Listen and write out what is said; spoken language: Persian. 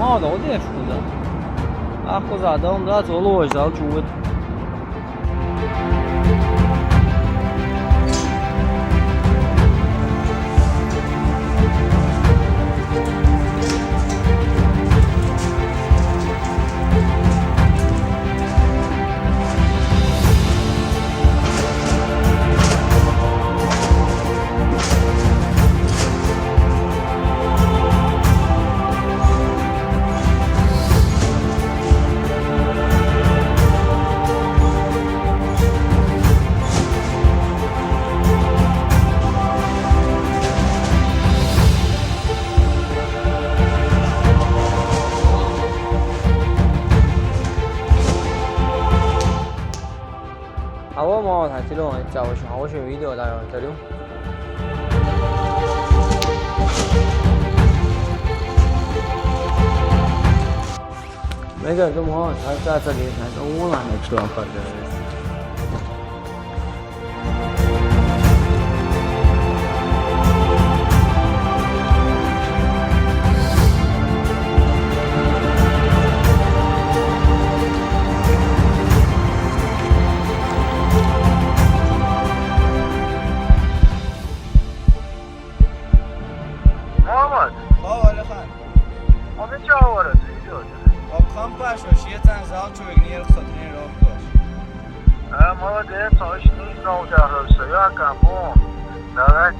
moda, odeš kuda? Ako zadam da to lož, da čuvat. هوا ما تعطیل اومد جواشون هواشون ویدیو در داریم میگه تو ما هر چه دیگه نه اون من اکسپلور کرده ما ده تاش نیست نو جهرسایی اکمون نه